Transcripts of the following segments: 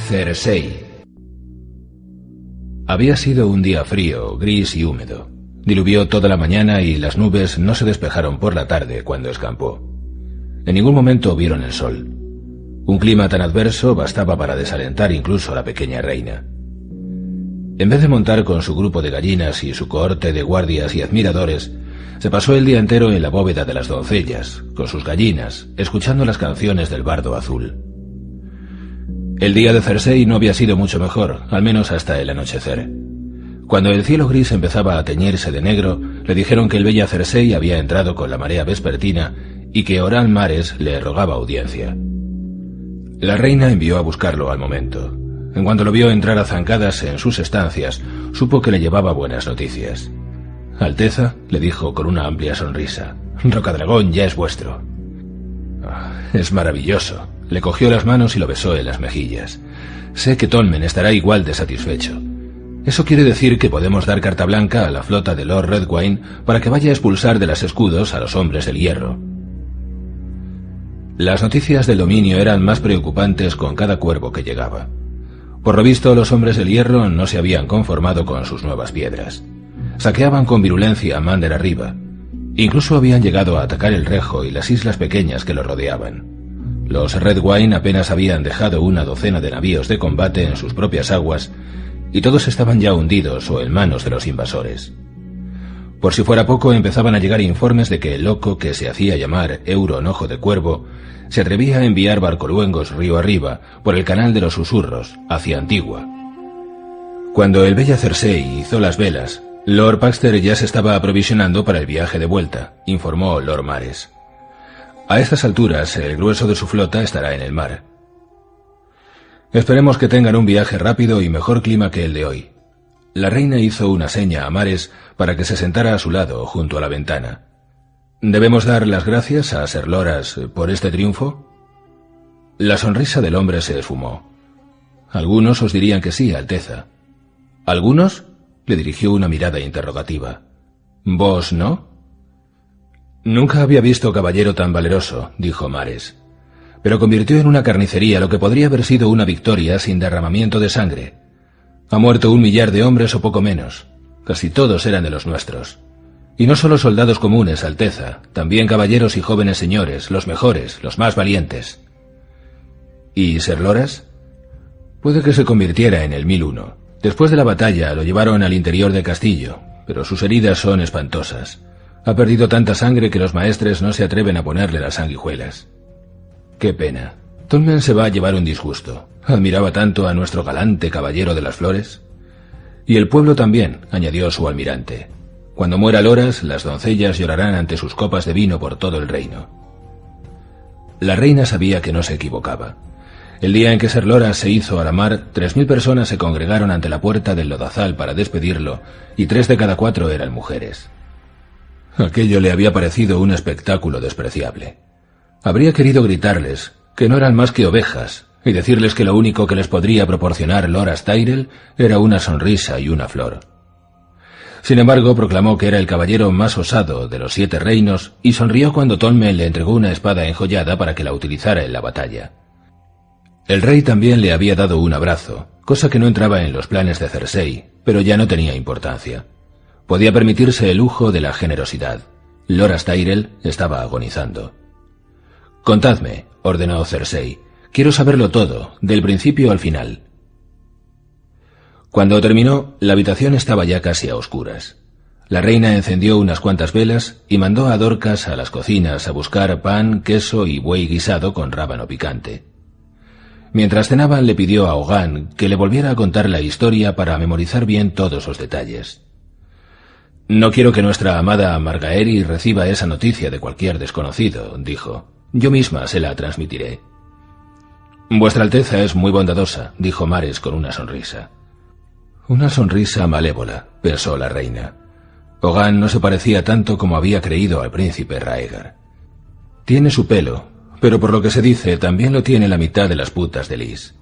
Cersei. Había sido un día frío, gris y húmedo. Diluvió toda la mañana y las nubes no se despejaron por la tarde cuando escampó. En ningún momento vieron el sol. Un clima tan adverso bastaba para desalentar incluso a la pequeña reina. En vez de montar con su grupo de gallinas y su cohorte de guardias y admiradores, se pasó el día entero en la bóveda de las doncellas, con sus gallinas, escuchando las canciones del bardo azul. El día de Cersei no había sido mucho mejor, al menos hasta el anochecer. Cuando el cielo gris empezaba a teñirse de negro, le dijeron que el bella Cersei había entrado con la marea vespertina y que Horan Mares le rogaba audiencia. La reina envió a buscarlo al momento. En cuanto lo vio entrar a zancadas en sus estancias, supo que le llevaba buenas noticias. Alteza, le dijo con una amplia sonrisa, Rocadragón ya es vuestro. Es maravilloso. Le cogió las manos y lo besó en las mejillas. Sé que Tommen estará igual de satisfecho. Eso quiere decir que podemos dar carta blanca a la flota de Lord Redwyne para que vaya a expulsar de las escudos a los hombres del hierro. Las noticias del dominio eran más preocupantes con cada cuervo que llegaba. Por lo visto, los hombres del hierro no se habían conformado con sus nuevas piedras. Saqueaban con virulencia a Mander arriba. Incluso habían llegado a atacar el Rejo y las islas pequeñas que lo rodeaban. Los Redwyne apenas habían dejado una docena de navíos de combate en sus propias aguas y todos estaban ya hundidos o en manos de los invasores. Por si fuera poco, empezaban a llegar informes de que el loco que se hacía llamar Euron Ojo de Cuervo se atrevía a enviar barcoluengos río arriba por el canal de los Susurros hacia Antigua. Cuando el bella Cersei hizo las velas, Lord Paxter ya se estaba aprovisionando para el viaje de vuelta, informó Lord Mares. A estas alturas, el grueso de su flota estará en el mar. Esperemos que tengan un viaje rápido y mejor clima que el de hoy. La reina hizo una seña a Mares para que se sentara a su lado, junto a la ventana. ¿Debemos dar las gracias a Ser Loras por este triunfo? La sonrisa del hombre se esfumó. Algunos os dirían que sí, Alteza. ¿Algunos? Le dirigió una mirada interrogativa. ¿Vos no? Nunca había visto caballero tan valeroso, dijo Mares. Pero convirtió en una carnicería lo que podría haber sido una victoria sin derramamiento de sangre. Ha muerto 1 millar de hombres o poco menos. Casi todos eran de los nuestros. Y no solo soldados comunes, Alteza, también caballeros y jóvenes señores, los mejores, los más valientes. ¿Y Ser Loras? Puede que se convirtiera en el 1001. Después de la batalla lo llevaron al interior del castillo, pero sus heridas son espantosas. Ha perdido tanta sangre que los maestres no se atreven a ponerle las sanguijuelas. Qué pena. Tommen se va a llevar un disgusto. Admiraba tanto a nuestro galante caballero de las flores. Y el pueblo también, añadió su almirante. Cuando muera Loras, las doncellas llorarán ante sus copas de vino por todo el reino. La reina sabía que no se equivocaba. El día en que Ser Loras se hizo a la mar, 3000 personas se congregaron ante la puerta del lodazal para despedirlo, y 3 de cada 4 eran mujeres. Aquello le había parecido un espectáculo despreciable. Habría querido gritarles que no eran más que ovejas y decirles que lo único que les podría proporcionar Loras Tyrell era una sonrisa y una flor. Sin embargo, proclamó que era el caballero más osado de los 7 reinos y sonrió cuando Tommen le entregó una espada enjollada para que la utilizara en la batalla. El rey también le había dado un abrazo, cosa que no entraba en los planes de Cersei, pero ya no tenía importancia. Podía permitirse el lujo de la generosidad. Loras Tyrell estaba agonizando. «Contadme», ordenó Cersei. «Quiero saberlo todo, del principio al final». Cuando terminó, la habitación estaba ya casi a oscuras. La reina encendió unas cuantas velas y mandó a Dorcas a las cocinas a buscar pan, queso y buey guisado con rábano picante. Mientras cenaban, le pidió a Hogan que le volviera a contar la historia para memorizar bien todos los detalles. «No quiero que nuestra amada Margaery reciba esa noticia de cualquier desconocido», dijo. «Yo misma se la transmitiré». «Vuestra Alteza es muy bondadosa», dijo Mares con una sonrisa. Una sonrisa malévola, pensó la reina. Hogan no se parecía tanto como había creído al príncipe Raegar. Tiene su pelo, pero por lo que se dice también lo tiene la mitad de las putas de Lys.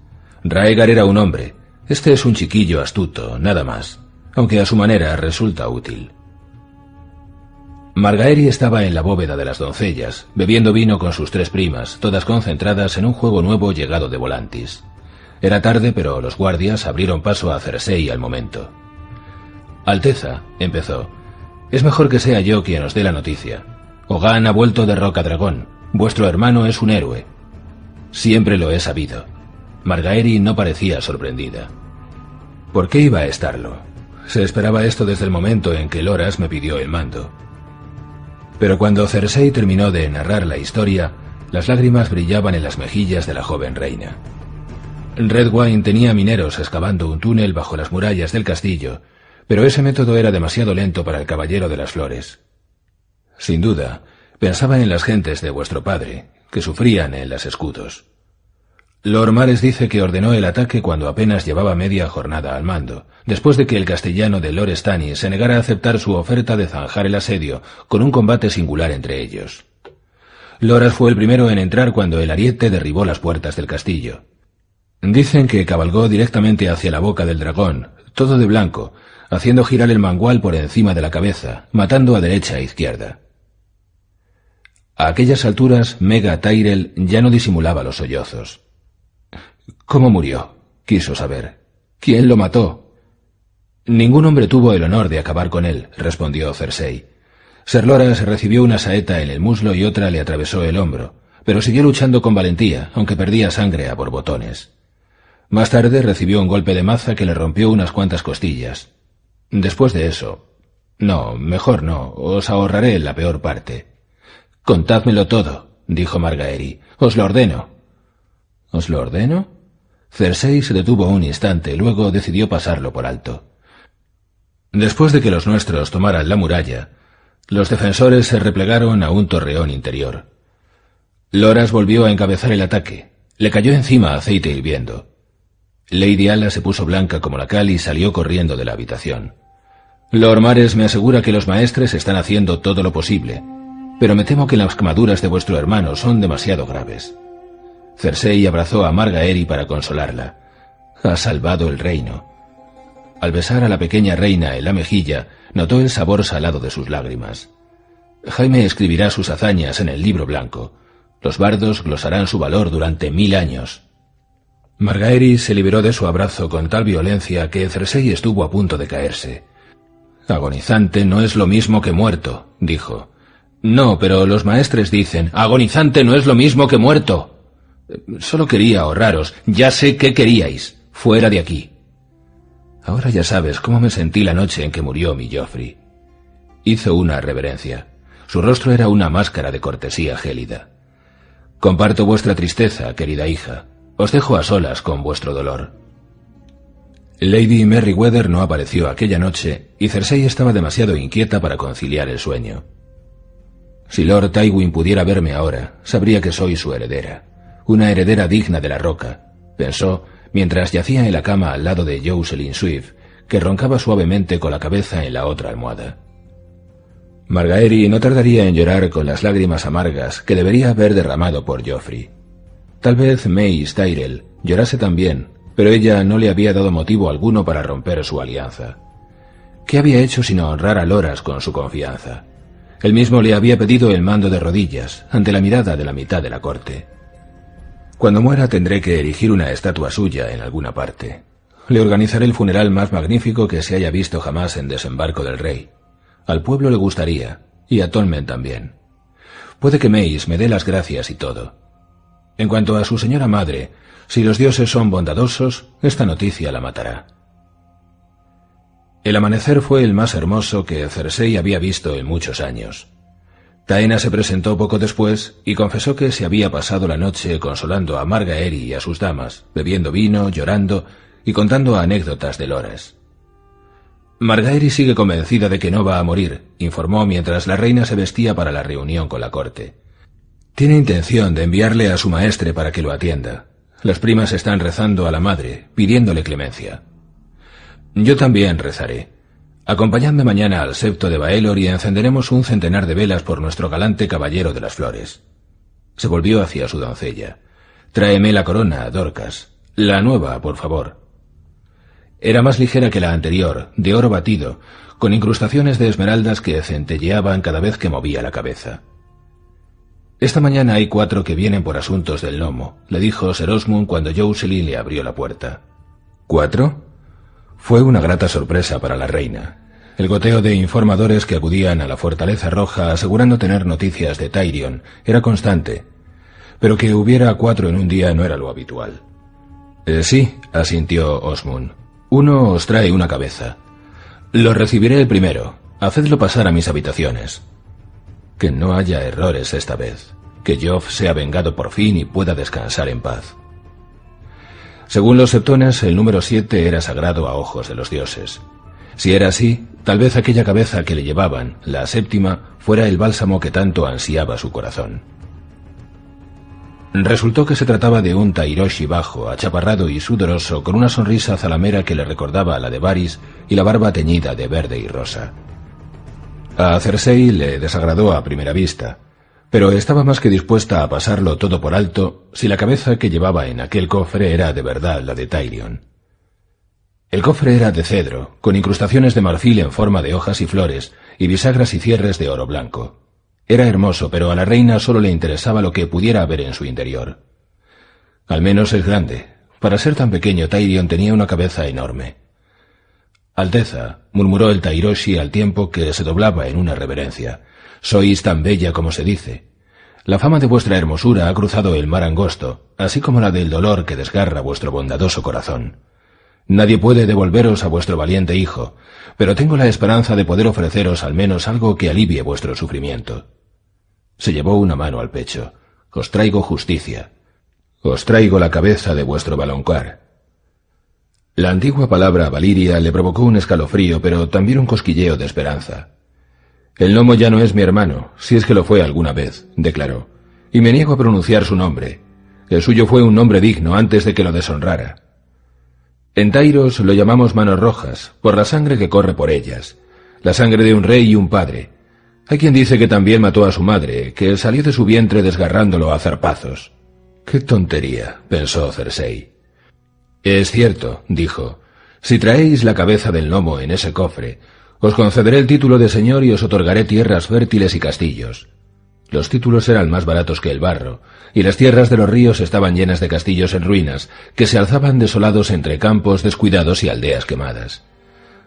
Raegar era un hombre, este es un chiquillo astuto, nada más, aunque a su manera resulta útil. Margaery estaba en la bóveda de las doncellas, bebiendo vino con sus 3 primas, todas concentradas en un juego nuevo llegado de Volantis. Era tarde, pero los guardias abrieron paso a Cersei al momento. Alteza, empezó, es mejor que sea yo quien os dé la noticia. Hogan ha vuelto de Rocadragón. Vuestro hermano es un héroe. Siempre lo he sabido. Margaery no parecía sorprendida. ¿Por qué iba a estarlo? Se esperaba esto desde el momento en que Loras me pidió el mando. Pero cuando Cersei terminó de narrar la historia, las lágrimas brillaban en las mejillas de la joven reina. Redwine tenía mineros excavando un túnel bajo las murallas del castillo, pero ese método era demasiado lento para el Caballero de las Flores. Sin duda, pensaba en las gentes de vuestro padre, que sufrían en las escudos. Lord Mares dice que ordenó el ataque cuando apenas llevaba media jornada al mando, después de que el castellano de Lord Stannis se negara a aceptar su oferta de zanjar el asedio con un combate singular entre ellos. Loras fue el primero en entrar cuando el ariete derribó las puertas del castillo. Dicen que cabalgó directamente hacia la boca del dragón, todo de blanco, haciendo girar el mangual por encima de la cabeza, matando a derecha e izquierda. A aquellas alturas, Mega Tyrell ya no disimulaba los sollozos. ¿Cómo murió?, quiso saber. ¿Quién lo mató? Ningún hombre tuvo el honor de acabar con él, respondió Cersei. Ser Loras recibió una saeta en el muslo y otra le atravesó el hombro, pero siguió luchando con valentía, aunque perdía sangre a borbotones. Más tarde recibió un golpe de maza que le rompió unas cuantas costillas. Después de eso... No, mejor no, os ahorraré la peor parte. Contádmelo todo, dijo Margaery. Os lo ordeno. ¿Os lo ordeno? Cersei se detuvo un instante, luego decidió pasarlo por alto. Después de que los nuestros tomaran la muralla, los defensores se replegaron a un torreón interior. Loras volvió a encabezar el ataque. Le cayó encima aceite hirviendo. Lady Ala se puso blanca como la cal y salió corriendo de la habitación. Lord Mares me asegura que los maestres están haciendo todo lo posible, pero me temo que las quemaduras de vuestro hermano son demasiado graves. Cersei abrazó a Margaery para consolarla. Ha salvado el reino. Al besar a la pequeña reina en la mejilla, notó el sabor salado de sus lágrimas. Jaime escribirá sus hazañas en el libro blanco. Los bardos glosarán su valor durante 1000 años. Margaery se liberó de su abrazo con tal violencia que Cersei estuvo a punto de caerse. Agonizante no es lo mismo que muerto, dijo. No, pero los maestres dicen, agonizante no es lo mismo que muerto. Solo quería ahorraros, ya sé qué queríais, fuera de aquí. Ahora ya sabes cómo me sentí la noche en que murió mi Joffrey. Hizo una reverencia. Su rostro era una máscara de cortesía gélida. Comparto vuestra tristeza, querida hija. Os dejo a solas con vuestro dolor. Lady Merryweather no apareció aquella noche y Cersei estaba demasiado inquieta para conciliar el sueño. Si Lord Tywin pudiera verme ahora, sabría que soy su heredera. Una heredera digna de la roca, pensó mientras yacía en la cama al lado de Jocelyn Swift, que roncaba suavemente con la cabeza en la otra almohada. Margaery no tardaría en llorar con las lágrimas amargas que debería haber derramado por Joffrey. Tal vez Mace Tyrell llorase también, pero ella no le había dado motivo alguno para romper su alianza. ¿Qué había hecho sino honrar a Loras con su confianza? Él mismo le había pedido el mando de rodillas, ante la mirada de la mitad de la corte. Cuando muera tendré que erigir una estatua suya en alguna parte. Le organizaré el funeral más magnífico que se haya visto jamás en Desembarco del Rey. Al pueblo le gustaría, y a Tolmen también. Puede que Mace me dé las gracias y todo. En cuanto a su señora madre, si los dioses son bondadosos, esta noticia la matará. El amanecer fue el más hermoso que Cersei había visto en muchos años. Taena se presentó poco después y confesó que se había pasado la noche consolando a Margaery y a sus damas, bebiendo vino, llorando y contando anécdotas de Loras. Margaery sigue convencida de que no va a morir, informó mientras la reina se vestía para la reunión con la corte. Tiene intención de enviarle a su maestre para que lo atienda. Las primas están rezando a la madre, pidiéndole clemencia. Yo también rezaré. Acompañadme mañana al septo de Baelor y encenderemos un centenar de velas por nuestro galante caballero de las flores. Se volvió hacia su doncella. Tráeme la corona, Dorcas. La nueva, por favor. Era más ligera que la anterior, de oro batido, con incrustaciones de esmeraldas que centelleaban cada vez que movía la cabeza. Esta mañana hay 4 que vienen por asuntos del gnomo, le dijo Ser Osmund cuando Jocelyn le abrió la puerta. ¿4? Fue una grata sorpresa para la reina. El goteo de informadores que acudían a la Fortaleza Roja asegurando tener noticias de Tyrion era constante, pero que hubiera 4 en un día no era lo habitual. Sí, asintió Osmund. Uno os trae una cabeza. Lo recibiré el primero. Hacedlo pasar a mis habitaciones. Que no haya errores esta vez. Que Joff sea vengado por fin y pueda descansar en paz. Según los septones, el número 7 era sagrado a ojos de los dioses. Si era así, tal vez aquella cabeza que le llevaban, la 7ª, fuera el bálsamo que tanto ansiaba su corazón. Resultó que se trataba de un Tyroshi bajo, achaparrado y sudoroso, con una sonrisa zalamera que le recordaba a la de Varys y la barba teñida de verde y rosa. A Cersei le desagradó a primera vista, pero estaba más que dispuesta a pasarlo todo por alto si la cabeza que llevaba en aquel cofre era de verdad la de Tyrion. El cofre era de cedro, con incrustaciones de marfil en forma de hojas y flores, y bisagras y cierres de oro blanco. Era hermoso, pero a la reina solo le interesaba lo que pudiera haber en su interior. Al menos es grande. Para ser tan pequeño, Tyrion tenía una cabeza enorme. Alteza, murmuró el Tyroshi al tiempo que se doblaba en una reverencia. Sois tan bella como se dice. La fama de vuestra hermosura ha cruzado el mar angosto, así como la del dolor que desgarra vuestro bondadoso corazón. Nadie puede devolveros a vuestro valiente hijo, pero tengo la esperanza de poder ofreceros al menos algo que alivie vuestro sufrimiento. Se llevó una mano al pecho. Os traigo justicia. Os traigo la cabeza de vuestro Valonqar. La antigua palabra Valiria le provocó un escalofrío, pero también un cosquilleo de esperanza. El gnomo ya no es mi hermano, si es que lo fue alguna vez, declaró, y me niego a pronunciar su nombre. El suyo fue un nombre digno antes de que lo deshonrara. En Tyros lo llamamos manos rojas, por la sangre que corre por ellas, la sangre de un rey y un padre. Hay quien dice que también mató a su madre, que salió de su vientre desgarrándolo a zarpazos. ¡Qué tontería!, pensó Cersei. Es cierto, dijo. Si traéis la cabeza del gnomo en ese cofre, os concederé el título de señor y os otorgaré tierras fértiles y castillos. Los títulos eran más baratos que el barro, y las tierras de los ríos estaban llenas de castillos en ruinas, que se alzaban desolados entre campos descuidados y aldeas quemadas.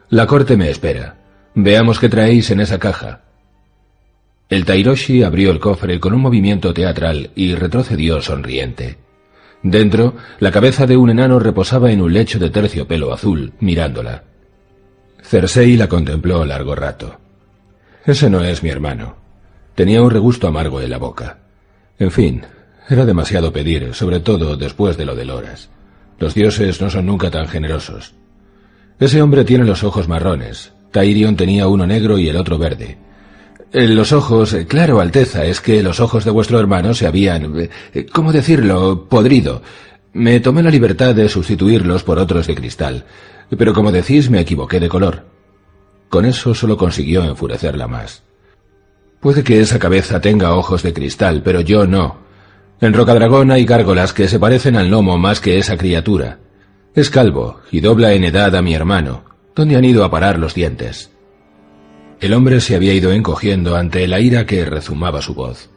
La corte me espera. Veamos qué traéis en esa caja. El Tyroshi abrió el cofre con un movimiento teatral y retrocedió sonriente. Dentro, la cabeza de un enano reposaba en un lecho de terciopelo azul, mirándola. Cersei la contempló largo rato. Ese no es mi hermano. Tenía un regusto amargo en la boca. En fin, era demasiado pedir, sobre todo después de lo de Loras. Los dioses no son nunca tan generosos. Ese hombre tiene los ojos marrones. Tyrion tenía uno negro y el otro verde. Los ojos, claro, Alteza, es que los ojos de vuestro hermano se habían, ¿cómo decirlo?, podrido. Me tomé la libertad de sustituirlos por otros de cristal, pero como decís, me equivoqué de color. Con eso solo consiguió enfurecerla más. Puede que esa cabeza tenga ojos de cristal, pero yo no. En Rocadragón hay gárgolas que se parecen al gnomo más que esa criatura. Es calvo y dobla en edad a mi hermano. ¿Dónde han ido a parar los dientes? El hombre se había ido encogiendo ante la ira que rezumaba su voz.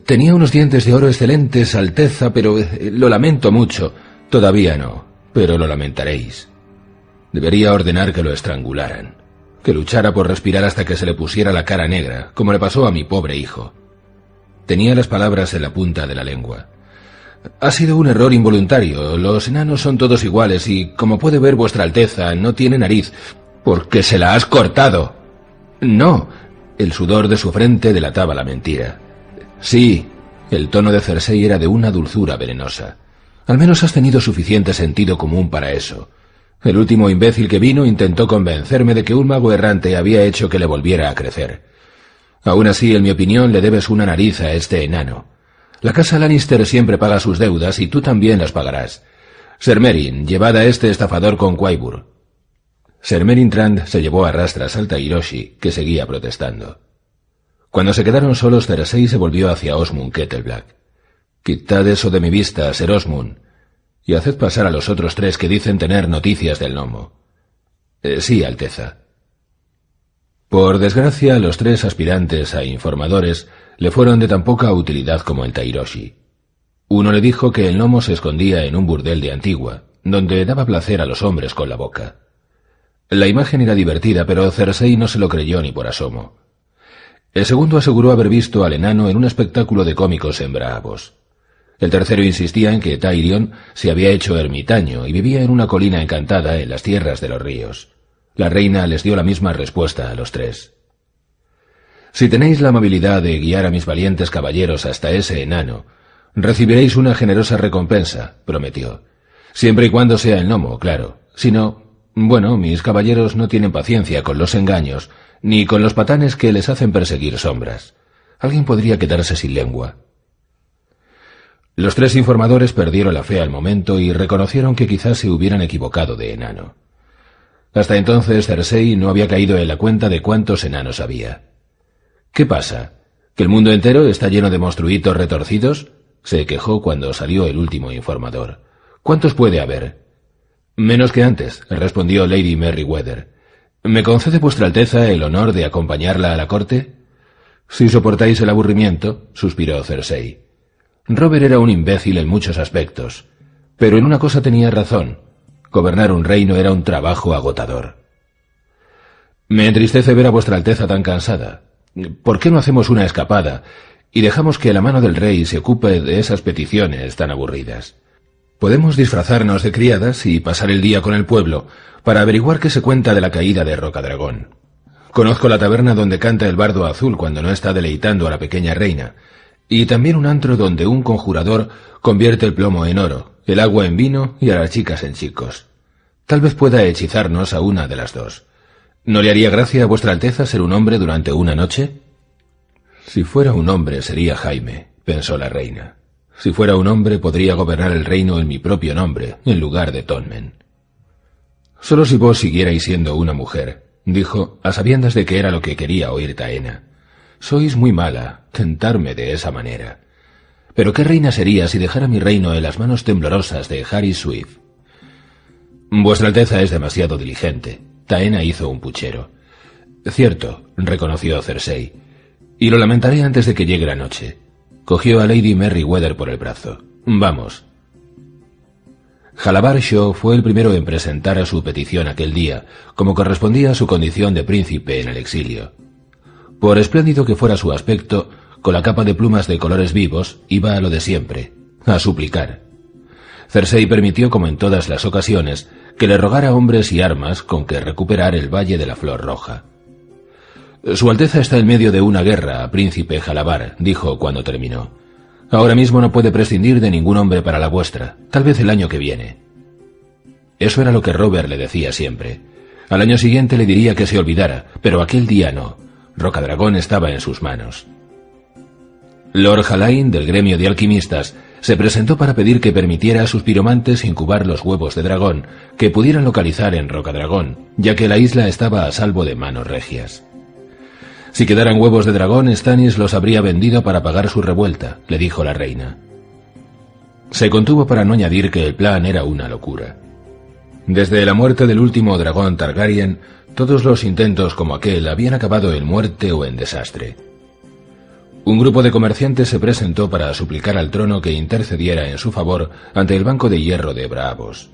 Tenía unos dientes de oro excelentes, Alteza, pero lo lamento mucho. Todavía no, pero lo lamentaréis. Debería ordenar que lo estrangularan, que luchara por respirar hasta que se le pusiera la cara negra, como le pasó a mi pobre hijo. Tenía las palabras en la punta de la lengua. Ha sido un error involuntario. Los enanos son todos iguales y, como puede ver vuestra Alteza, no tiene nariz. ¡Porque se la has cortado! No. El sudor de su frente delataba la mentira. Sí. El tono de Cersei era de una dulzura venenosa. Al menos has tenido suficiente sentido común para eso. El último imbécil que vino intentó convencerme de que un mago errante había hecho que le volviera a crecer. Aún así, en mi opinión, le debes una nariz a este enano. La casa Lannister siempre paga sus deudas y tú también las pagarás. Ser Meryn, llevad a este estafador con Qyburn. Ser Meryn Trant se llevó a rastras al Tyroshi, que seguía protestando. Cuando se quedaron solos, Cersei se volvió hacia Osmund Kettleblack. Quitad eso de mi vista, Ser Osmund, y haced pasar a los otros 3 que dicen tener noticias del gnomo. Sí, Alteza. Por desgracia, los 3 aspirantes a informadores le fueron de tan poca utilidad como el Tairoshi. Uno le dijo que el gnomo se escondía en un burdel de Antigua, donde daba placer a los hombres con la boca. La imagen era divertida, pero Cersei no se lo creyó ni por asomo. El segundo aseguró haber visto al enano en un espectáculo de cómicos en Braavos. El tercero insistía en que Tyrion se había hecho ermitaño y vivía en una colina encantada en las tierras de los ríos. La reina les dio la misma respuesta a los tres. «Si tenéis la amabilidad de guiar a mis valientes caballeros hasta ese enano, recibiréis una generosa recompensa», prometió. «Siempre y cuando sea el gnomo, claro. Si no, bueno, mis caballeros no tienen paciencia con los engaños, ni con los patanes que les hacen perseguir sombras. Alguien podría quedarse sin lengua». Los tres informadores perdieron la fe al momento y reconocieron que quizás se hubieran equivocado de enano. Hasta entonces Cersei no había caído en la cuenta de cuántos enanos había. «¿Qué pasa? ¿Que el mundo entero está lleno de monstruitos retorcidos?», se quejó cuando salió el último informador. «¿Cuántos puede haber?». «Menos que antes», respondió Lady Merryweather. «¿Me concede vuestra Alteza el honor de acompañarla a la corte?». «Si soportáis el aburrimiento», suspiró Cersei. Robert era un imbécil en muchos aspectos, pero en una cosa tenía razón: gobernar un reino era un trabajo agotador. «Me entristece ver a vuestra Alteza tan cansada. ¿Por qué no hacemos una escapada y dejamos que la mano del rey se ocupe de esas peticiones tan aburridas? Podemos disfrazarnos de criadas y pasar el día con el pueblo para averiguar qué se cuenta de la caída de Rocadragón. Conozco la taberna donde canta el bardo azul cuando no está deleitando a la pequeña reina, y también un antro donde un conjurador convierte el plomo en oro, el agua en vino y a las chicas en chicos. Tal vez pueda hechizarnos a una de las dos. ¿No le haría gracia a vuestra Alteza ser un hombre durante una noche?» «Si fuera un hombre sería Jaime», pensó la reina. «Si fuera un hombre podría gobernar el reino en mi propio nombre, en lugar de Tonmen». «Solo si vos siguierais siendo una mujer», dijo, a sabiendas de que era lo que quería oír Taena. «Sois muy mala, tentarme de esa manera. Pero ¿qué reina sería si dejara mi reino en las manos temblorosas de Harry Swift?» «Vuestra Alteza es demasiado diligente». Taena hizo un puchero. «Cierto», reconoció Cersei, «y lo lamentaré antes de que llegue la noche». Cogió a Lady Merryweather por el brazo. «Vamos». Halabar Shaw fue el primero en presentar su petición aquel día, como correspondía a su condición de príncipe en el exilio. Por espléndido que fuera su aspecto, con la capa de plumas de colores vivos, iba a lo de siempre, a suplicar. Cersei permitió, como en todas las ocasiones, que le rogara hombres y armas con que recuperar el Valle de la Flor Roja. «Su Alteza está en medio de una guerra, príncipe Halabar», dijo cuando terminó. «Ahora mismo no puede prescindir de ningún hombre para la vuestra, tal vez el año que viene». Eso era lo que Robert le decía siempre. Al año siguiente le diría que se olvidara, pero aquel día no. Rocadragón estaba en sus manos. Lord Halain, del gremio de alquimistas, se presentó para pedir que permitiera a sus piromantes incubar los huevos de dragón que pudieran localizar en Rocadragón, ya que la isla estaba a salvo de manos regias. Si quedaran huevos de dragón, Stannis los habría vendido para pagar su revuelta, le dijo la reina. Se contuvo para no añadir que el plan era una locura. Desde la muerte del último dragón Targaryen, todos los intentos como aquel habían acabado en muerte o en desastre. Un grupo de comerciantes se presentó para suplicar al trono que intercediera en su favor ante el Banco de Hierro de Braavos.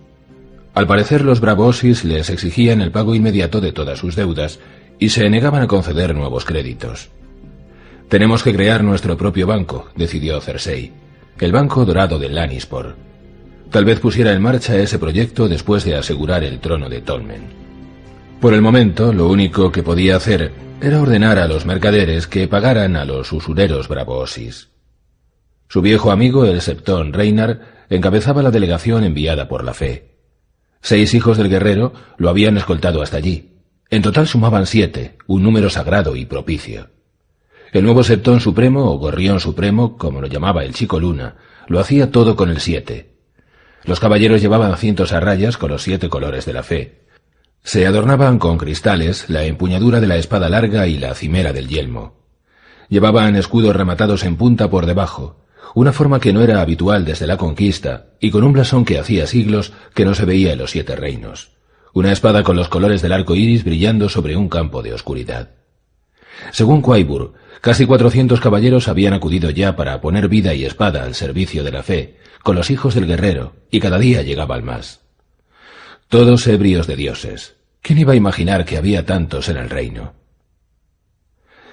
Al parecer los Braavosis les exigían el pago inmediato de todas sus deudas y se negaban a conceder nuevos créditos. «Tenemos que crear nuestro propio banco», decidió Cersei, «el Banco Dorado de Lannisport. Tal vez pusiera en marcha ese proyecto después de asegurar el trono de Tolmen». Por el momento, lo único que podía hacer era ordenar a los mercaderes que pagaran a los usureros Braavosis. Su viejo amigo, el septón Reynar, encabezaba la delegación enviada por la Fe. 6 hijos del guerrero lo habían escoltado hasta allí. En total sumaban 7, un número sagrado y propicio. El nuevo septón supremo, o gorrión supremo, como lo llamaba el chico Luna, lo hacía todo con el 7. Los caballeros llevaban cintos a rayas con los 7 colores de la Fe. Se adornaban con cristales la empuñadura de la espada larga y la cimera del yelmo. Llevaban escudos rematados en punta por debajo, una forma que no era habitual desde la conquista, y con un blasón que hacía siglos que no se veía en los 7 reinos. Una espada con los colores del arco iris brillando sobre un campo de oscuridad. Según Quaibur, casi 400 caballeros habían acudido ya para poner vida y espada al servicio de la fe, con los hijos del guerrero, y cada día llegaban más. Todos ebrios de dioses. ¿Quién iba a imaginar que había tantos en el reino?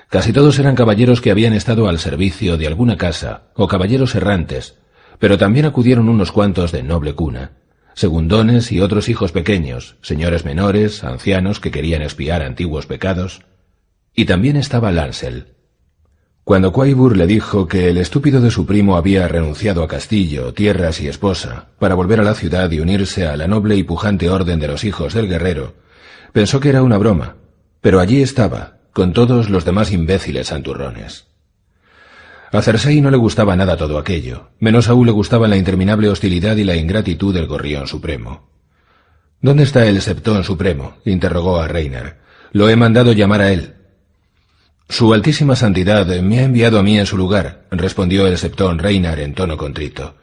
Casi todos eran caballeros que habían estado al servicio de alguna casa, o caballeros errantes, pero también acudieron unos cuantos de noble cuna, segundones y otros hijos pequeños, señores menores, ancianos que querían expiar antiguos pecados, y también estaba Lancel. Cuando Quaibur le dijo que el estúpido de su primo había renunciado a castillo, tierras y esposa para volver a la ciudad y unirse a la noble y pujante orden de los hijos del guerrero, pensó que era una broma, pero allí estaba, con todos los demás imbéciles santurrones. A Cersei no le gustaba nada todo aquello, menos aún le gustaba la interminable hostilidad y la ingratitud del Gorrión Supremo. «¿Dónde está el Septón Supremo?», interrogó a Rhaenyra. «Lo he mandado llamar a él». «Su Altísima Santidad me ha enviado a mí en su lugar», respondió el Septón Rhaenyra en tono contrito.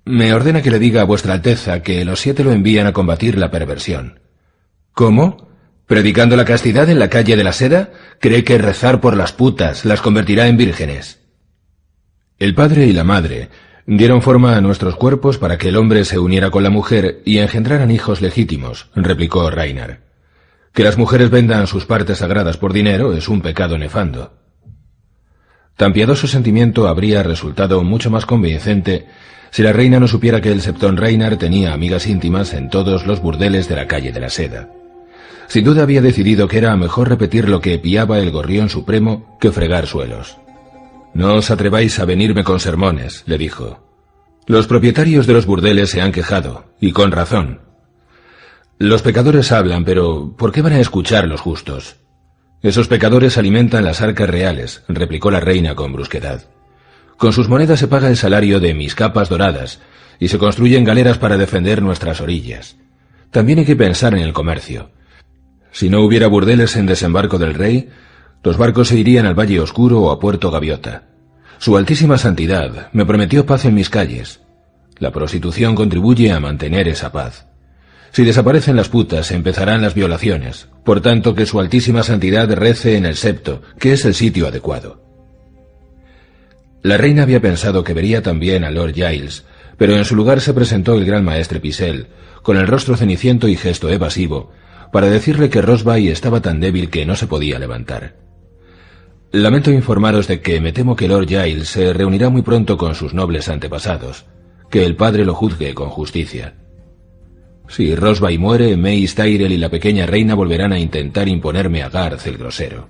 «Me ordena que le diga a vuestra Alteza que los 7 lo envían a combatir la perversión». «¿Cómo? ¿Predicando la castidad en la calle de la Seda? ¿Cree que rezar por las putas las convertirá en vírgenes?» «El padre y la madre dieron forma a nuestros cuerpos para que el hombre se uniera con la mujer y engendraran hijos legítimos», replicó Rhaenyra. «Que las mujeres vendan sus partes sagradas por dinero es un pecado nefando». Tan piadoso sentimiento habría resultado mucho más convincente si la reina no supiera que el Septón Rhaenyra tenía amigas íntimas en todos los burdeles de la calle de la Seda. Sin duda había decidido que era mejor repetir lo que piaba el Gorrión Supremo que fregar suelos. «No os atreváis a venirme con sermones», le dijo. «Los propietarios de los burdeles se han quejado, y con razón. Los pecadores hablan, pero ¿por qué van a escuchar los justos?» «Esos pecadores alimentan las arcas reales», replicó la reina con brusquedad. «Con sus monedas se paga el salario de mis capas doradas, y se construyen galeras para defender nuestras orillas. También hay que pensar en el comercio. Si no hubiera burdeles en Desembarco del Rey, los barcos se irían al Valle Oscuro o a Puerto Gaviota. Su Altísima Santidad me prometió paz en mis calles. La prostitución contribuye a mantener esa paz. Si desaparecen las putas, empezarán las violaciones, por tanto que Su Altísima Santidad rece en el septo, que es el sitio adecuado». La reina había pensado que vería también a Lord Giles, pero en su lugar se presentó el gran maestre Pycelle, con el rostro ceniciento y gesto evasivo, para decirle que Rosby estaba tan débil que no se podía levantar. «Lamento informaros de que me temo que Lord Giles se reunirá muy pronto con sus nobles antepasados. Que el padre lo juzgue con justicia. Si Rosby muere, Mace Tyrell y la pequeña reina volverán a intentar imponerme a Garth el grosero».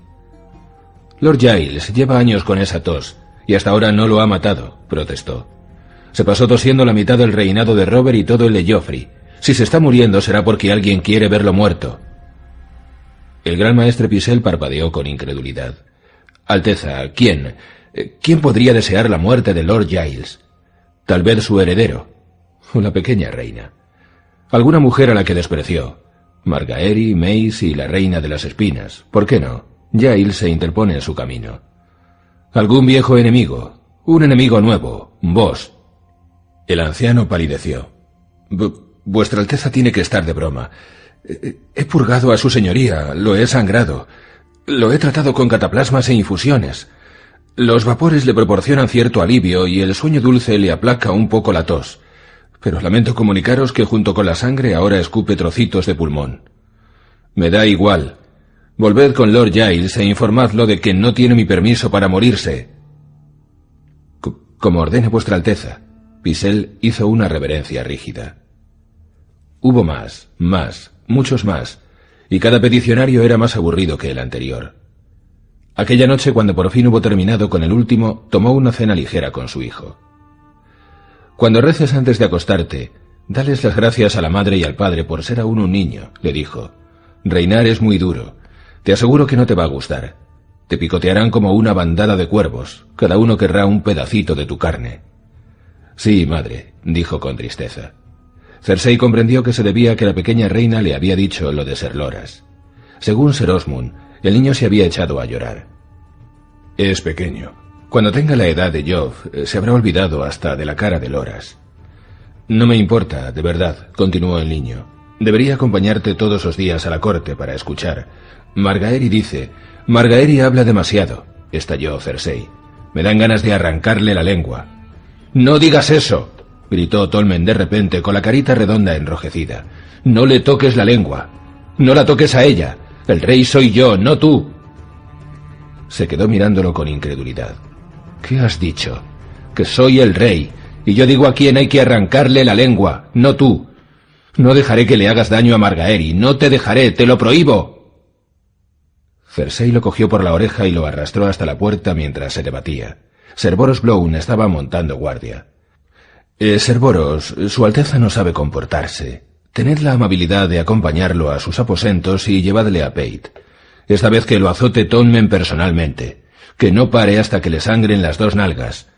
«Lord Giles lleva años con esa tos, y hasta ahora no lo ha matado», protestó. «Se pasó tosiendo la mitad del reinado de Robert y todo el de Joffrey. Si se está muriendo será porque alguien quiere verlo muerto». El gran maestre Pycelle parpadeó con incredulidad. «Alteza, ¿quién podría desear la muerte de Lord Giles? Tal vez su heredero, o la pequeña reina. Alguna mujer a la que despreció. Margaery, Mace y la reina de las espinas. ¿Por qué no? Giles se interpone en su camino. Algún viejo enemigo, un enemigo nuevo, vos». El anciano palideció. «Vuestra Alteza tiene que estar de broma. He purgado a su señoría, lo he sangrado. Lo he tratado con cataplasmas e infusiones. Los vapores le proporcionan cierto alivio y el sueño dulce le aplaca un poco la tos. Pero lamento comunicaros que junto con la sangre ahora escupe trocitos de pulmón. Me da igual. Volved con Lord Giles e informadlo de que no tiene mi permiso para morirse». «Como ordene vuestra Alteza». Pycelle hizo una reverencia rígida. Hubo más, muchos más, y cada peticionario era más aburrido que el anterior. Aquella noche, cuando por fin hubo terminado con el último, tomó una cena ligera con su hijo. «Cuando reces antes de acostarte, dales las gracias a la madre y al padre por ser aún un niño», le dijo. «Reinar es muy duro. Te aseguro que no te va a gustar. Te picotearán como una bandada de cuervos. Cada uno querrá un pedacito de tu carne». «Sí, madre», dijo con tristeza. Cersei comprendió que se debía a que la pequeña reina le había dicho lo de Ser Loras. Según Ser Osmund, el niño se había echado a llorar. «Es pequeño. Cuando tenga la edad de Joff, se habrá olvidado hasta de la cara de Loras». «No me importa, de verdad», continuó el niño. «Debería acompañarte todos los días a la corte para escuchar. Margaery dice, Margaery habla demasiado, estalló Cersei. Me dan ganas de arrancarle la lengua. No digas eso, gritó Tolmen de repente con la carita redonda enrojecida. No le toques la lengua. No la toques a ella. El rey soy yo, no tú. Se quedó mirándolo con incredulidad. ¿Qué has dicho? Que soy el rey, y yo digo a quién hay que arrancarle la lengua, no tú. No dejaré que le hagas daño a Margaery, no te dejaré, te lo prohíbo. Cersei lo cogió por la oreja y lo arrastró hasta la puerta mientras se debatía. Ser Boros Blown estaba montando guardia. Ser Boros, Su Alteza no sabe comportarse. Tened la amabilidad de acompañarlo a sus aposentos y llevadle a Pate. Esta vez que lo azote Tolmen personalmente. Que no pare hasta que le sangren las dos nalgas.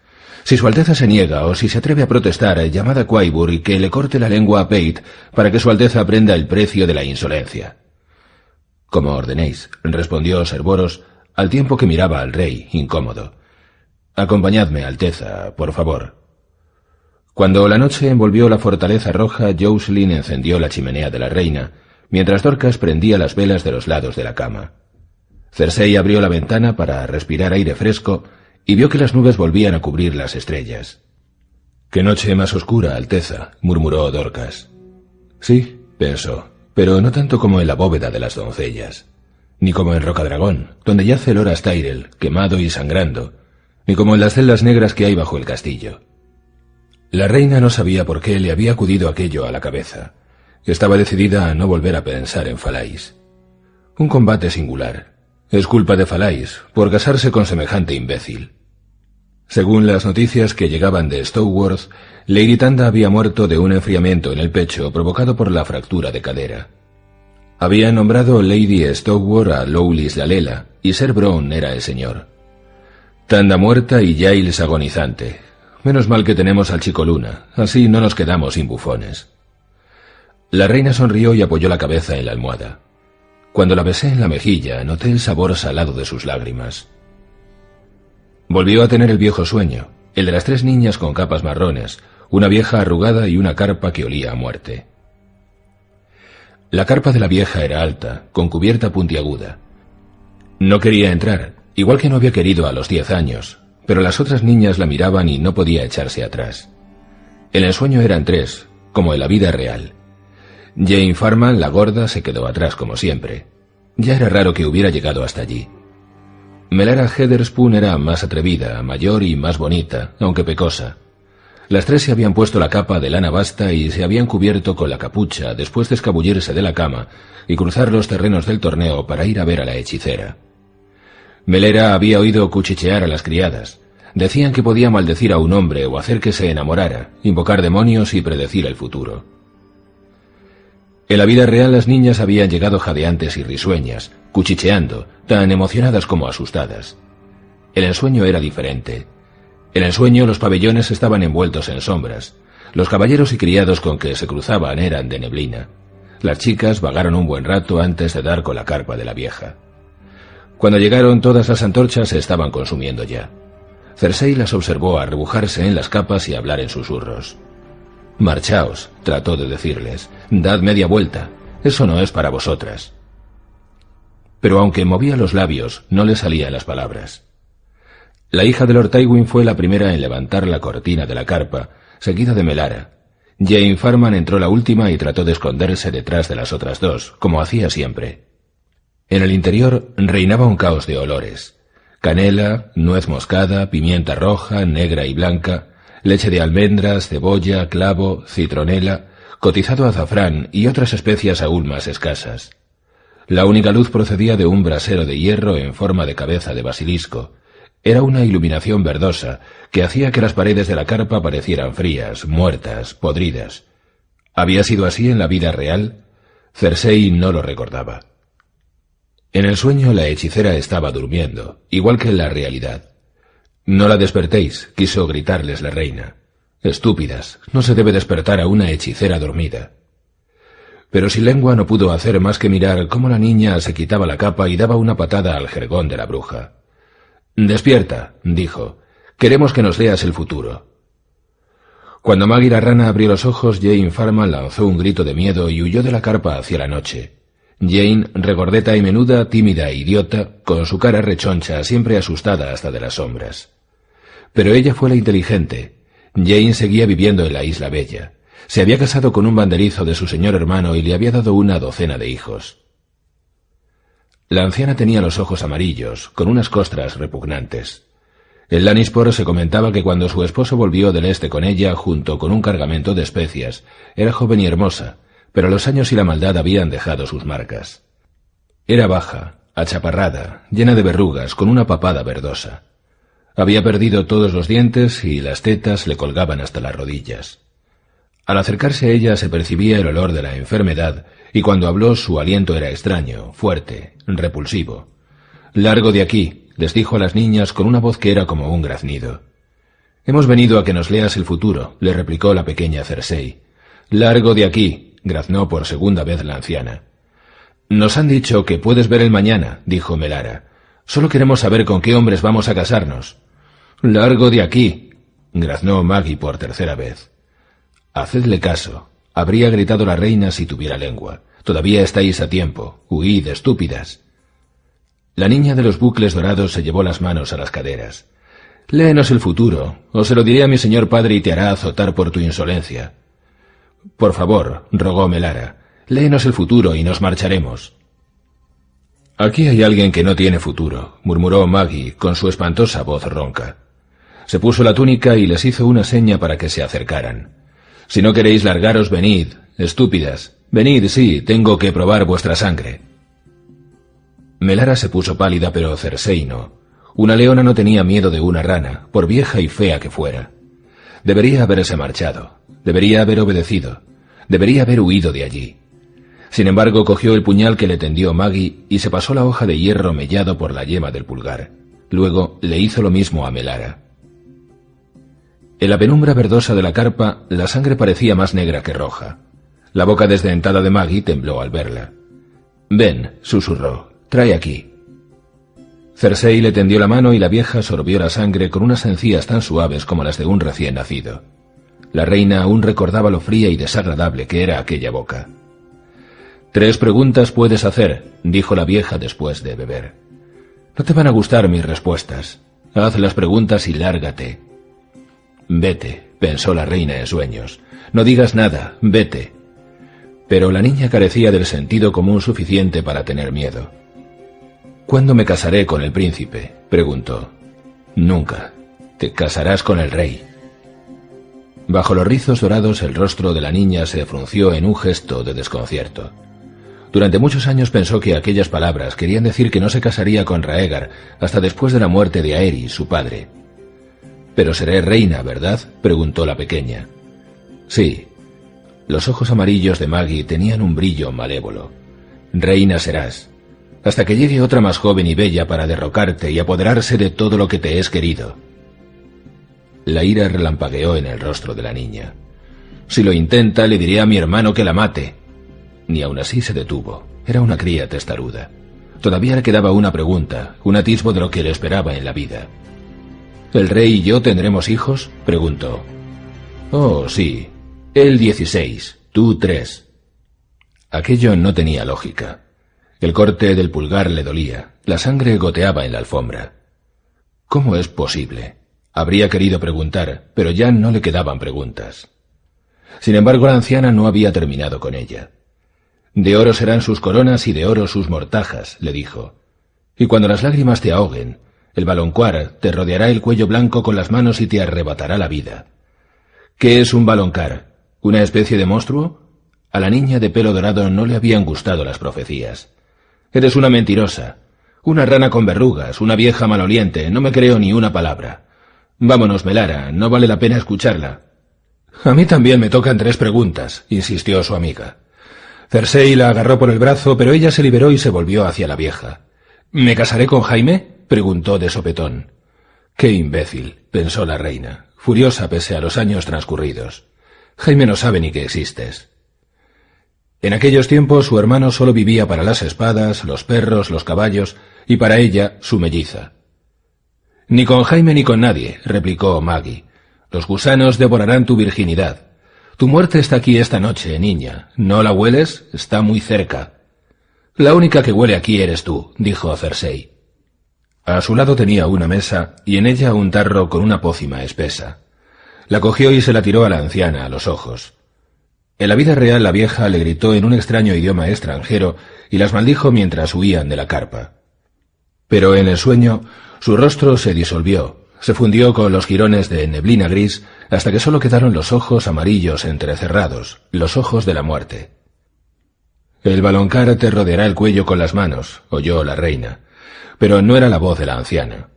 Si Su Alteza se niega o si se atreve a protestar, llamad a Qyburn y que le corte la lengua a Pate para que Su Alteza aprenda el precio de la insolencia. Como ordenéis, respondió Ser Boros, al tiempo que miraba al rey, incómodo. Acompañadme, Alteza, por favor. Cuando la noche envolvió la fortaleza roja, Jocelyn encendió la chimenea de la reina, mientras Dorcas prendía las velas de los lados de la cama. Cersei abrió la ventana para respirar aire fresco y vio que las nubes volvían a cubrir las estrellas. «Qué noche más oscura, Alteza», murmuró Dorcas. «Sí», pensó, «pero no tanto como en la bóveda de las doncellas, ni como en Rocadragón, donde yace Loras Tyrell, quemado y sangrando, ni como en las celdas negras que hay bajo el castillo». La reina no sabía por qué le había acudido aquello a la cabeza. Estaba decidida a no volver a pensar en Falais. Un combate singular. Es culpa de Falais, por casarse con semejante imbécil. Según las noticias que llegaban de Stokeworth, Lady Tanda había muerto de un enfriamiento en el pecho provocado por la fractura de cadera. Había nombrado Lady Stokeworth a Loulis Lalela, y Ser Bronn era el señor. Tanda muerta y Giles agonizante. Menos mal que tenemos al Chico Luna, así no nos quedamos sin bufones. La reina sonrió y apoyó la cabeza en la almohada. Cuando la besé en la mejilla, noté el sabor salado de sus lágrimas. Volvió a tener el viejo sueño, el de las tres niñas con capas marrones, una vieja arrugada y una carpa que olía a muerte. La carpa de la vieja era alta, con cubierta puntiaguda. No quería entrar, igual que no había querido a los 10 años, pero las otras niñas la miraban y no podía echarse atrás. El ensueño eran tres, como en la vida real. Jane Farman, la gorda, se quedó atrás como siempre. Ya era raro que hubiera llegado hasta allí. Melara Heatherspoon era más atrevida, mayor y más bonita, aunque pecosa. Las tres se habían puesto la capa de lana basta y se habían cubierto con la capucha después de escabullirse de la cama y cruzar los terrenos del torneo para ir a ver a la hechicera. Melera había oído cuchichear a las criadas. Decían que podía maldecir a un hombre o hacer que se enamorara, invocar demonios y predecir el futuro. En la vida real las niñas habían llegado jadeantes y risueñas, cuchicheando, tan emocionadas como asustadas. El ensueño era diferente. En el sueño los pabellones estaban envueltos en sombras. Los caballeros y criados con que se cruzaban eran de neblina. Las chicas vagaron un buen rato antes de dar con la carpa de la vieja. Cuando llegaron, todas las antorchas se estaban consumiendo ya. Cersei las observó arrebujarse en las capas y hablar en susurros. «Marchaos», trató de decirles, «dad media vuelta, eso no es para vosotras». Pero aunque movía los labios, no le salían las palabras. La hija de Lord Tywin fue la primera en levantar la cortina de la carpa, seguida de Melara. Jane Farman entró la última y trató de esconderse detrás de las otras dos, como hacía siempre. En el interior reinaba un caos de olores. Canela, nuez moscada, pimienta roja, negra y blanca, leche de almendras, cebolla, clavo, citronela, cotizado azafrán y otras especias aún más escasas. La única luz procedía de un brasero de hierro en forma de cabeza de basilisco. Era una iluminación verdosa que hacía que las paredes de la carpa parecieran frías, muertas, podridas. ¿Había sido así en la vida real? Cersei no lo recordaba. En el sueño la hechicera estaba durmiendo, igual que en la realidad. «No la despertéis», quiso gritarles la reina. «Estúpidas, no se debe despertar a una hechicera dormida». Pero Sin Lengua no pudo hacer más que mirar cómo la niña se quitaba la capa y daba una patada al jergón de la bruja. «Despierta», dijo, «queremos que nos leas el futuro». Cuando Maggie la rana abrió los ojos, Jane Farman lanzó un grito de miedo y huyó de la carpa hacia la noche. Jane, regordeta y menuda, tímida e idiota, con su cara rechoncha, siempre asustada hasta de las sombras. Pero ella fue la inteligente. Jane seguía viviendo en la Isla Bella. Se había casado con un banderizo de su señor hermano y le había dado una docena de hijos. La anciana tenía los ojos amarillos, con unas costras repugnantes. En Lannisport se comentaba que cuando su esposo volvió del este con ella, junto con un cargamento de especias, era joven y hermosa, pero los años y la maldad habían dejado sus marcas. Era baja, achaparrada, llena de verrugas, con una papada verdosa. Había perdido todos los dientes y las tetas le colgaban hasta las rodillas. Al acercarse a ella se percibía el olor de la enfermedad y cuando habló su aliento era extraño, fuerte, repulsivo. «Largo de aquí», les dijo a las niñas con una voz que era como un graznido. «Hemos venido a que nos leas el futuro», le replicó la pequeña Cersei. «Largo de aquí», graznó por segunda vez la anciana. «Nos han dicho que puedes ver el mañana», dijo Melara. «Solo queremos saber con qué hombres vamos a casarnos». «Largo de aquí», graznó Maggie por tercera vez. «Hacedle caso», habría gritado la reina si tuviera lengua. «Todavía estáis a tiempo. Huid, estúpidas». La niña de los bucles dorados se llevó las manos a las caderas. «Léenos el futuro, o se lo diré a mi señor padre y te hará azotar por tu insolencia». «Por favor», rogó Melara, «léenos el futuro y nos marcharemos». «Aquí hay alguien que no tiene futuro», murmuró Maggie con su espantosa voz ronca. Se puso la túnica y les hizo una seña para que se acercaran. «Si no queréis largaros, venid, estúpidas. Venid, sí, tengo que probar vuestra sangre». Melara se puso pálida, pero Cersei no. Una leona no tenía miedo de una rana, por vieja y fea que fuera. Debería haberse marchado. Debería haber obedecido. Debería haber huido de allí. Sin embargo, cogió el puñal que le tendió Maggie y se pasó la hoja de hierro mellado por la yema del pulgar. Luego le hizo lo mismo a Melara. En la penumbra verdosa de la carpa, la sangre parecía más negra que roja. La boca desdentada de Maggie tembló al verla. «Ven», susurró, «trae aquí». Cersei le tendió la mano y la vieja sorbió la sangre con unas encías tan suaves como las de un recién nacido. La reina aún recordaba lo fría y desagradable que era aquella boca. «3 preguntas puedes hacer», dijo la vieja después de beber. «No te van a gustar mis respuestas. Haz las preguntas y lárgate». «Vete», pensó la reina en sueños. «No digas nada, vete». Pero la niña carecía del sentido común suficiente para tener miedo. «¿Cuándo me casaré con el príncipe?», preguntó. «Nunca. Te casarás con el rey». Bajo los rizos dorados el rostro de la niña se frunció en un gesto de desconcierto. Durante muchos años pensó que aquellas palabras querían decir que no se casaría con Raegar hasta después de la muerte de Aerys, su padre. «Pero seré reina, ¿verdad?», preguntó la pequeña. «Sí». Los ojos amarillos de Maggie tenían un brillo malévolo. «Reina serás, hasta que llegue otra más joven y bella para derrocarte y apoderarse de todo lo que te es querido». La ira relampagueó en el rostro de la niña. «Si lo intenta, le diré a mi hermano que la mate». Ni aun así se detuvo. Era una cría testaruda. Todavía le quedaba una pregunta, un atisbo de lo que le esperaba en la vida. «¿El rey y yo tendremos hijos?», preguntó. «Oh, sí. Él 16, tú 3». Aquello no tenía lógica. El corte del pulgar le dolía, la sangre goteaba en la alfombra. «¿Cómo es posible?», habría querido preguntar, pero ya no le quedaban preguntas. Sin embargo, la anciana no había terminado con ella. «De oro serán sus coronas y de oro sus mortajas», le dijo. «Y cuando las lágrimas te ahoguen, el baloncuar te rodeará el cuello blanco con las manos y te arrebatará la vida». «¿Qué es un baloncar? ¿Una especie de monstruo?». A la niña de pelo dorado no le habían gustado las profecías. «Eres una mentirosa, una rana con verrugas, una vieja maloliente, no me creo ni una palabra. Vámonos, Melara, no vale la pena escucharla». «A mí también me tocan 3 preguntas», insistió su amiga. Cersei la agarró por el brazo, pero ella se liberó y se volvió hacia la vieja. «¿Me casaré con Jaime?», preguntó de sopetón. «Qué imbécil», pensó la reina, furiosa pese a los años transcurridos. «Jaime no sabe ni que existes». En aquellos tiempos su hermano solo vivía para las espadas, los perros, los caballos y para ella, su melliza. «Ni con Jaime ni con nadie», replicó Maggie. «Los gusanos devorarán tu virginidad. Tu muerte está aquí esta noche, niña. ¿No la hueles? Está muy cerca». La única que huele aquí eres tú, dijo Cersei. A su lado tenía una mesa y en ella un tarro con una pócima espesa. La cogió y se la tiró a la anciana a los ojos. En la vida real la vieja le gritó en un extraño idioma extranjero y las maldijo mientras huían de la carpa. Pero en el sueño su rostro se disolvió, se fundió con los jirones de neblina gris hasta que solo quedaron los ojos amarillos entrecerrados, los ojos de la muerte. El Valonqar te rodeará el cuello con las manos, oyó la reina, pero no era la voz de la anciana.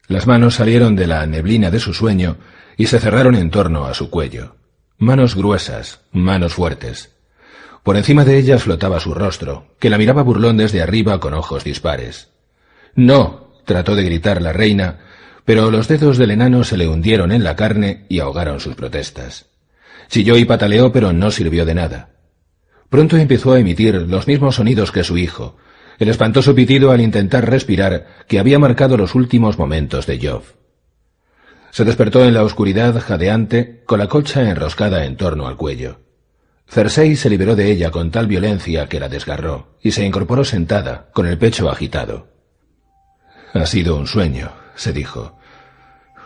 Las manos salieron de la neblina de su sueño y se cerraron en torno a su cuello. Manos gruesas, manos fuertes. Por encima de ellas flotaba su rostro, que la miraba burlón desde arriba con ojos dispares. «No», trató de gritar la reina, pero los dedos del enano se le hundieron en la carne y ahogaron sus protestas. Chilló y pataleó, pero no sirvió de nada. Pronto empezó a emitir los mismos sonidos que su hijo, el espantoso pitido al intentar respirar que había marcado los últimos momentos de Joff. Se despertó en la oscuridad jadeante, con la colcha enroscada en torno al cuello. Cersei se liberó de ella con tal violencia que la desgarró, y se incorporó sentada, con el pecho agitado. «Ha sido un sueño», se dijo.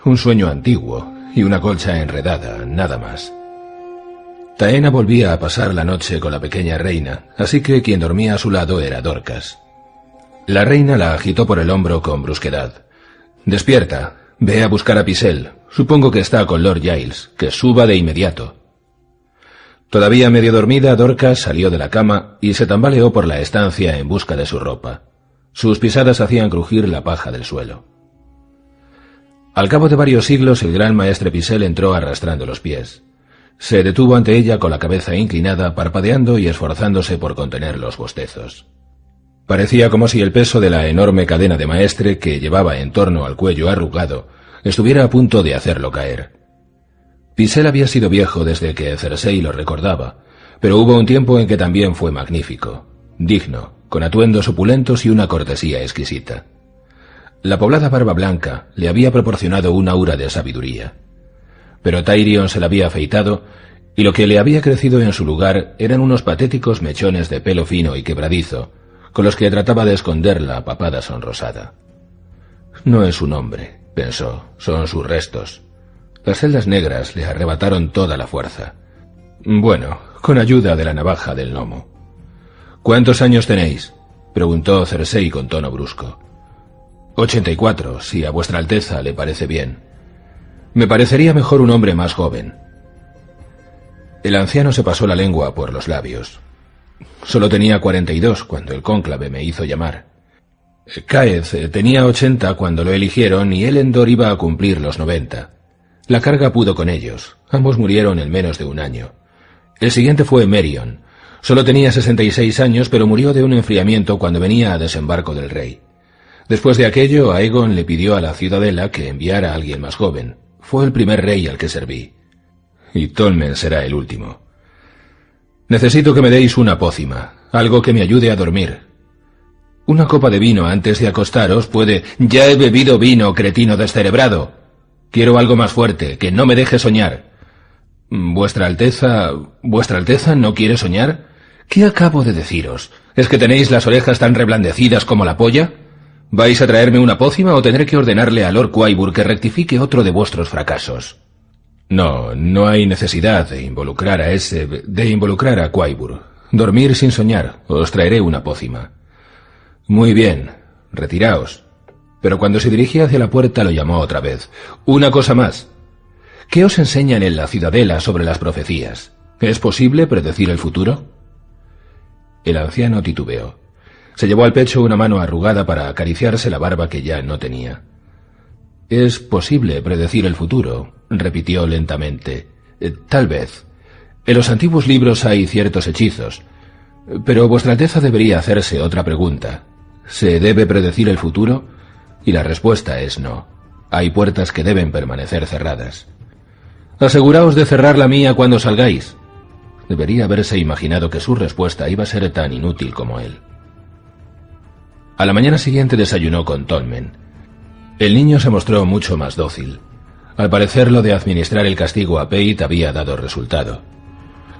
«Un sueño antiguo, y una colcha enredada, nada más». Taena volvía a pasar la noche con la pequeña reina, así que quien dormía a su lado era Dorcas. La reina la agitó por el hombro con brusquedad. «Despierta. Ve a buscar a Pycelle. Supongo que está con Lord Giles. Que suba de inmediato». Todavía medio dormida, Dorcas salió de la cama y se tambaleó por la estancia en busca de su ropa. Sus pisadas hacían crujir la paja del suelo. Al cabo de varios siglos, el gran maestre Pycelle entró arrastrando los pies. Se detuvo ante ella con la cabeza inclinada, parpadeando y esforzándose por contener los bostezos. Parecía como si el peso de la enorme cadena de maestre que llevaba en torno al cuello arrugado estuviera a punto de hacerlo caer. Pycelle había sido viejo desde que Cersei lo recordaba, pero hubo un tiempo en que también fue magnífico, digno, con atuendos opulentos y una cortesía exquisita. La poblada barba blanca le había proporcionado un aura de sabiduría. Pero Tyrion se la había afeitado, y lo que le había crecido en su lugar eran unos patéticos mechones de pelo fino y quebradizo, con los que trataba de esconder la papada sonrosada. «No es un hombre», pensó, «son sus restos». Las celdas negras le arrebataron toda la fuerza. Bueno, con ayuda de la navaja del gnomo. «¿Cuántos años tenéis?», preguntó Cersei con tono brusco. 84, si a vuestra Alteza le parece bien. Me parecería mejor un hombre más joven. El anciano se pasó la lengua por los labios. Solo tenía 42 cuando el cónclave me hizo llamar. Caez tenía 80 cuando lo eligieron y Elendor iba a cumplir los 90. La carga pudo con ellos. Ambos murieron en menos de un año. El siguiente fue Merion. Solo tenía 66 años, pero murió de un enfriamiento cuando venía a desembarco del rey. Después de aquello, Aegon le pidió a la ciudadela que enviara a alguien más joven. Fue el primer rey al que serví. Y Tolmen será el último. Necesito que me deis una pócima, algo que me ayude a dormir. Una copa de vino antes de acostaros puede... Ya he bebido vino, cretino descerebrado. Quiero algo más fuerte, que no me deje soñar. ¿Vuestra Alteza no quiere soñar? ¿Qué acabo de deciros? ¿Es que tenéis las orejas tan reblandecidas como la polla? ¿Vais a traerme una pócima o tendré que ordenarle a Lord Qyburn que rectifique otro de vuestros fracasos? No hay necesidad de involucrar a Qyburn. Dormir sin soñar, os traeré una pócima. Muy bien, retiraos. Pero cuando se dirigía hacia la puerta lo llamó otra vez. Una cosa más. ¿Qué os enseñan en la ciudadela sobre las profecías? ¿Es posible predecir el futuro? El anciano titubeó. Se llevó al pecho una mano arrugada para acariciarse la barba que ya no tenía. «Es posible predecir el futuro», repitió lentamente. «Tal vez. En los antiguos libros hay ciertos hechizos. Pero vuestra Alteza debería hacerse otra pregunta. ¿Se debe predecir el futuro?» Y la respuesta es no. Hay puertas que deben permanecer cerradas. «Aseguraos de cerrar la mía cuando salgáis». Debería haberse imaginado que su respuesta iba a ser tan inútil como él. A la mañana siguiente desayunó con Tolmen. El niño se mostró mucho más dócil. Al parecer lo de administrar el castigo a Pate había dado resultado.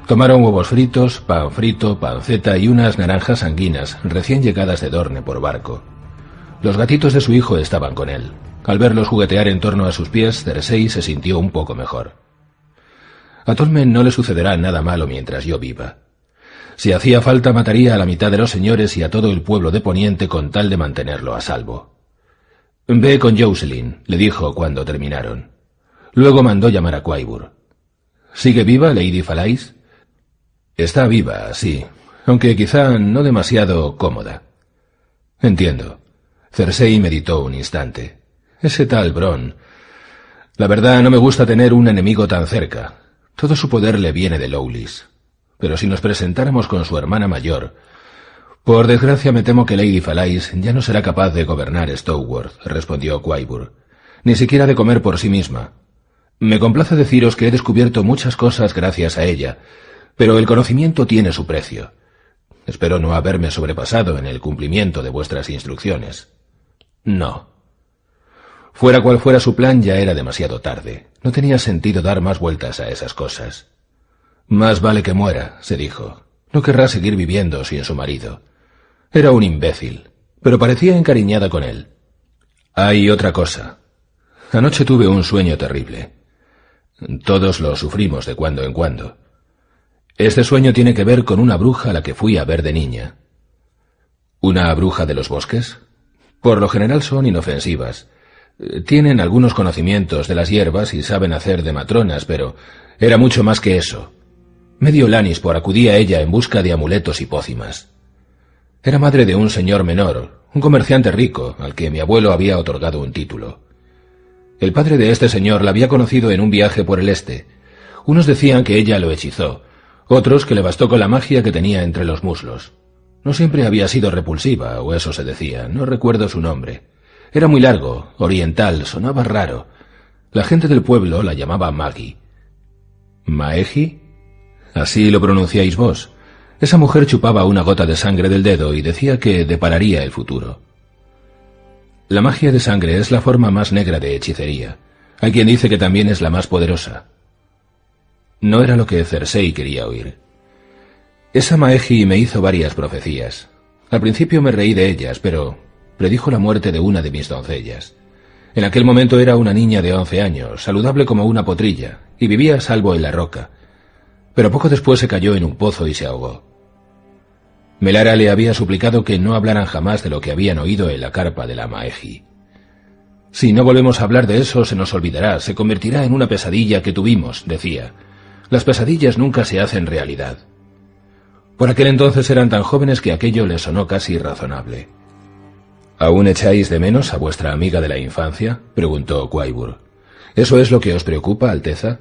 Tomaron huevos fritos, pan frito, panceta y unas naranjas anguinas recién llegadas de Dorne por barco. Los gatitos de su hijo estaban con él. Al verlos juguetear en torno a sus pies, Cersei se sintió un poco mejor. A Tolmen no le sucederá nada malo mientras yo viva. Si hacía falta, mataría a la mitad de los señores y a todo el pueblo de Poniente con tal de mantenerlo a salvo. «Ve con Jocelyn», le dijo cuando terminaron. Luego mandó llamar a Quaibur. «¿Sigue viva Lady Falais?» «Está viva, sí, aunque quizá no demasiado cómoda». «Entiendo». Cersei meditó un instante. «Ese tal Bronn. La verdad, no me gusta tener un enemigo tan cerca. Todo su poder le viene de Lowlys. Pero si nos presentáramos con su hermana mayor... Por desgracia me temo que Lady Falais ya no será capaz de gobernar Stoneworth», respondió Quaibur. «Ni siquiera de comer por sí misma. Me complace deciros que he descubierto muchas cosas gracias a ella, pero el conocimiento tiene su precio. Espero no haberme sobrepasado en el cumplimiento de vuestras instrucciones». «No». Fuera cual fuera su plan, ya era demasiado tarde. No tenía sentido dar más vueltas a esas cosas. «Más vale que muera», se dijo. «No querrá seguir viviendo sin su marido». Era un imbécil, pero parecía encariñada con él. «Hay otra cosa. Anoche tuve un sueño terrible. Todos lo sufrimos de cuando en cuando. Este sueño tiene que ver con una bruja a la que fui a ver de niña». «¿Una bruja de los bosques?» «Por lo general son inofensivas. Tienen algunos conocimientos de las hierbas y saben hacer de matronas, pero era mucho más que eso. Medio Lannispor acudía a ella en busca de amuletos y pócimas. Era madre de un señor menor, un comerciante rico, al que mi abuelo había otorgado un título. El padre de este señor la había conocido en un viaje por el este. Unos decían que ella lo hechizó, otros que le bastó con la magia que tenía entre los muslos. No siempre había sido repulsiva, o eso se decía, no recuerdo su nombre. Era muy largo, oriental, sonaba raro. La gente del pueblo la llamaba Maggie. ¿Maeji? Así lo pronunciáis vos. Esa mujer chupaba una gota de sangre del dedo y decía que depararía el futuro. La magia de sangre es la forma más negra de hechicería. Hay quien dice que también es la más poderosa. No era lo que Cersei quería oír. Esa Maeji me hizo varias profecías. Al principio me reí de ellas, pero predijo la muerte de una de mis doncellas. En aquel momento era una niña de 11 años, saludable como una potrilla, y vivía a salvo en la roca. Pero poco después se cayó en un pozo y se ahogó. Melara le había suplicado que no hablaran jamás de lo que habían oído en la carpa de la Maeji. «Si no volvemos a hablar de eso, se nos olvidará, se convertirá en una pesadilla que tuvimos», decía. «Las pesadillas nunca se hacen realidad». Por aquel entonces eran tan jóvenes que aquello les sonó casi razonable. «¿Aún echáis de menos a vuestra amiga de la infancia?», preguntó Quaibur. «¿Eso es lo que os preocupa, Alteza?»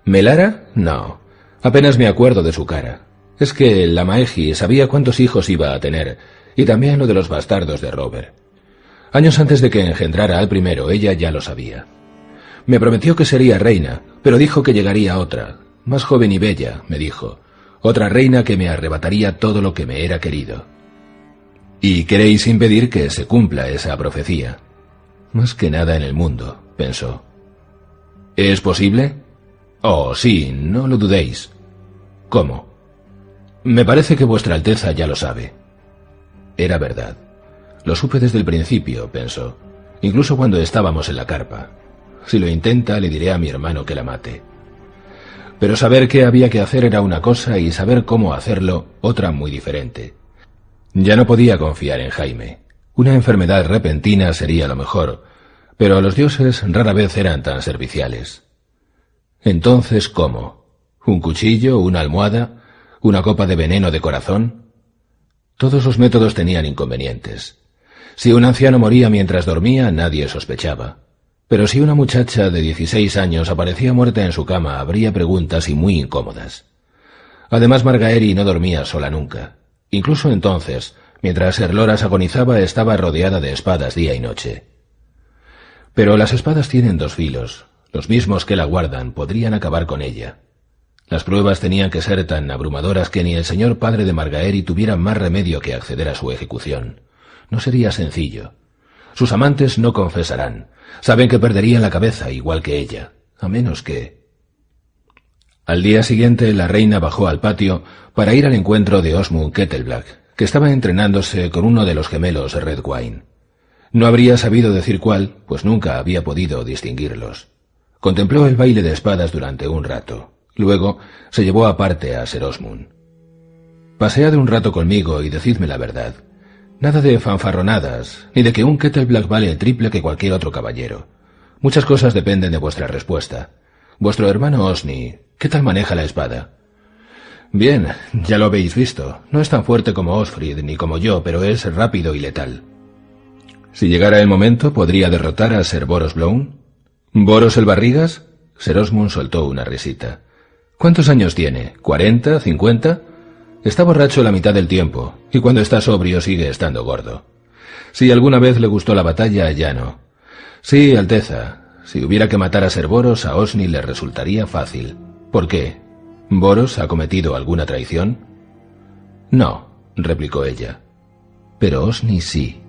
«¿Melara? No. Apenas me acuerdo de su cara. Es que la Maeji sabía cuántos hijos iba a tener, y también lo de los bastardos de Robert. Años antes de que engendrara al primero, ella ya lo sabía. Me prometió que sería reina, pero dijo que llegaría otra, más joven y bella, me dijo. Otra reina que me arrebataría todo lo que me era querido. Y queréis impedir que se cumpla esa profecía. Más que nada en el mundo, pensó. ¿Es posible? Oh, sí, no lo dudéis. ¿Cómo? Me parece que vuestra Alteza ya lo sabe. Era verdad. Lo supe desde el principio, pensó, incluso cuando estábamos en la carpa. Si lo intenta, le diré a mi hermano que la mate. Pero saber qué había que hacer era una cosa y saber cómo hacerlo otra muy diferente. Ya no podía confiar en Jaime. Una enfermedad repentina sería lo mejor, pero los dioses rara vez eran tan serviciales. Entonces, ¿cómo? ¿Un cuchillo? ¿Una almohada? ¿Una copa de veneno de corazón? Todos los métodos tenían inconvenientes. Si un anciano moría mientras dormía, nadie sospechaba. Pero si una muchacha de 16 años aparecía muerta en su cama, habría preguntas y muy incómodas. Además, Margaery no dormía sola nunca. Incluso entonces, mientras Ser Loras agonizaba, estaba rodeada de espadas día y noche. Pero las espadas tienen dos filos. Los mismos que la guardan podrían acabar con ella. Las pruebas tenían que ser tan abrumadoras que ni el señor padre de Margaery tuviera más remedio que acceder a su ejecución. No sería sencillo. Sus amantes no confesarán. Saben que perderían la cabeza igual que ella, a menos que... Al día siguiente la reina bajó al patio para ir al encuentro de Osmund Kettleblack, que estaba entrenándose con uno de los gemelos Redwyne. No habría sabido decir cuál, pues nunca había podido distinguirlos. Contempló el baile de espadas durante un rato. Luego se llevó aparte a Ser Osmund. «Pasead un rato conmigo y decidme la verdad. Nada de fanfarronadas, ni de que un Kettleblack vale el triple que cualquier otro caballero. Muchas cosas dependen de vuestra respuesta. Vuestro hermano Osni, ¿qué tal maneja la espada?» «Bien, ya lo habéis visto. No es tan fuerte como Osfrid ni como yo, pero es rápido y letal. Si llegara el momento, ¿podría derrotar a Ser Boros Blown?» «¿Boros el Barrigas?» Ser Osmund soltó una risita. «¿Cuántos años tiene? ¿40? ¿50? Está borracho la mitad del tiempo, y cuando está sobrio sigue estando gordo. Si alguna vez le gustó la batalla, ya no. Sí, Alteza, si hubiera que matar a Ser Boros, a Osni le resultaría fácil. ¿Por qué? ¿Boros ha cometido alguna traición?» «No», replicó ella. «Pero Osni sí».